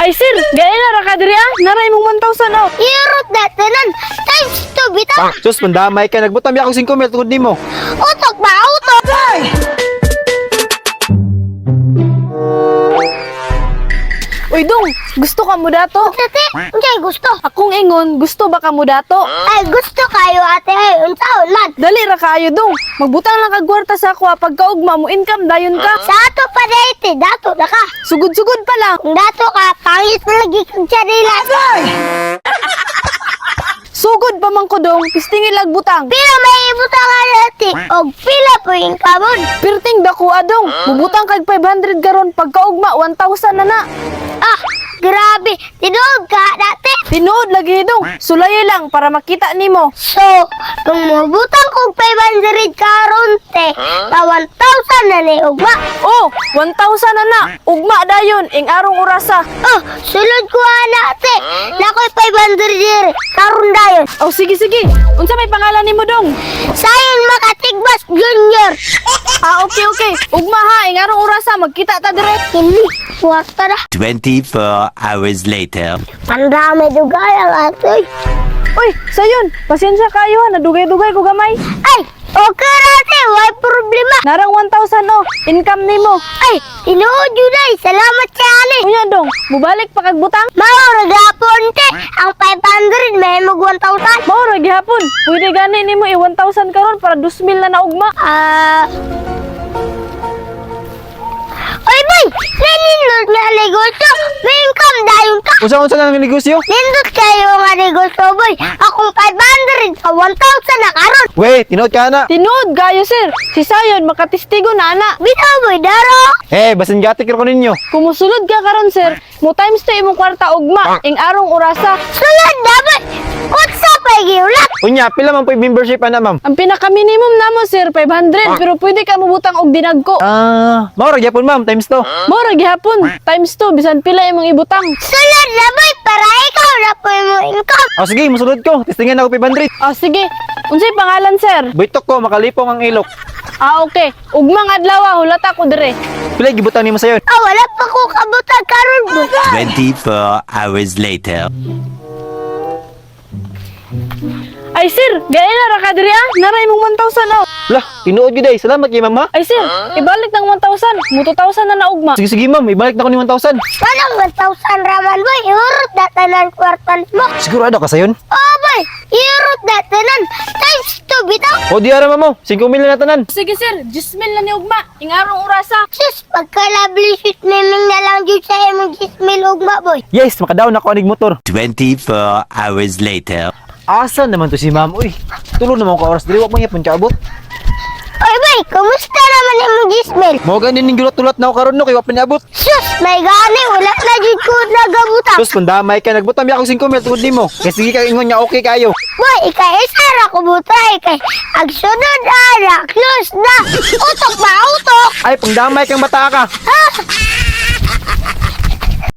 Ay sir, gaya na ra ka diri ah. Naray mong 1,000 oh. Irot na tanan. Times 2 bitaw. Sus, pandamay ka. Nagbutam ya akong 5 mil tungod nimo. Utok ba? Utok! Uy dong, gusto ka mo dato? Ate, unsay gusto? Akong ingon, gusto ba ka mo dato? Ay, gusto kayo ate. Ay, unsaon man. Dali ra kaayo dong. Magbutang lang kag kwarta sa ako pagkaugma mo income dayon ka. Sa ato pa dayte, dato na ka. Sugod-sugod pa lang. Kung dato ka, pangit na lagi kang tsarilas. Sugod pa man ko dong, pistingil lag butang. Pila may ibutang ka ate. O pila po yung kamon. Pirting dako adong. Mubutang kag 500 karon pagkaugma 1,000 na na. Ah, grabe. Tinuod ka dati. Tinuod lagi dong. Sulayo lang para makita nimo. So, kung mabutang kong 500 karon te, na 1,000 na ni ugma. Oh, 1,000 na na. Ugma dayon ing arong orasa. Oh, sulod ko ana te. Nakoy 500 dire. Karon dayon. Oh, sige sige. Unsa may pangalan nimo dong? Sayon makatigbas junior. Ah, okay okay. Ugma ha ing arong orasa magkita ta dire. Hindi, kwarta na. 24 hours later. Pandami dugay ang atoy. Uy, sayon. Pasensya kayo ha. Nadugay-dugay ko gamay. Ay, okay rate. Why problema? Narang 1,000 oh. Income nimo. Ay, tinuod yun ay. Salamat sa ali. Unya dong. Mubalik pa kag butang. Maurag hapon te. Ang 500 may mag 1,000. Mao ra gihapon. Pwede gani nimo i 1,000 karon para 2,000 na naugma. Oy boy, nanindot nga negosyo. May income dayon ka. Unsa na ng negosyo? Nindot kayo nga negosyo boy. Akong 500 ka 1,000 na karon. We, tinood ka na. Tinuod gayo sir. Si Sayon makatistigo na ana. Bitaw boy daro. Basin gatik ko ninyo. Kumusulod ka karon sir. Mo times 2 imong kwarta ugma ing arong orasa. Sulod na boy. Kutsa pa giulat. Unya, pila man po yung membership ana, ma'am? Ang pinaka-minimum namo sir 500 pero pwede ka mubutang og dinagko. Mao ra gyapon, ma'am, times 2. Mao ra gihapon. Times 2 bisan pila imong ibutang. Sulod na boy para ikaw na po mo income. Oh, sige, musulod ko. Testingan ako 500. Ah sige. Unsay pangalan sir? Buitok ko, makalipong ang ilok. Ah okay. Ugmang adlaw hulat ako dire. Pila gibutan nimo sayon? Wala pa ko kabutang karon boy. 24 hours later. Ay sir, gaya na ra ka dire ah. Naray mong 1,000 oh. Lah, tinuod gyud ay. Salamat kay ma'am, ha. Ay sir, ibalik ng 1,000. Mo 2,000 na naugma. Sige sige, ma'am, ibalik na ko ni 1,000. Manang 1,000 raman boy. Iurot na tanan kwartan mo. Sigurado ka sayon? Oh boy, iurot na tanan. Times 2 bitaw. O di ara mo, 5 mil na tanan. Sige sir, 10,000 na ni ugma. Ing arong orasa. Sus, pagka-lovely shoot naming na lang dyan sa imong 10,000 ugma boy. Yes, makadaon ako anig motor. 24 hours later. Asa naman to si ma'am? Uy, tulo naman ko oras dili wa man yapon kaabot. Oy boy, kumusta naman imong 10,000? Mo ganin ning gilut-ulat na ako karon no kay wa pa niabot. Sus, may gani, wala na dyan ko nagabuta. Sus, pandamay ka nagbutam ya ako 5 mil tungod nimo. Kay sige ka ingon niya okay kayo. Boy, ikay isara ko buta, ikay agsunod ara, close na. Utok ba, utok? Ay, pandamay kang bata ka.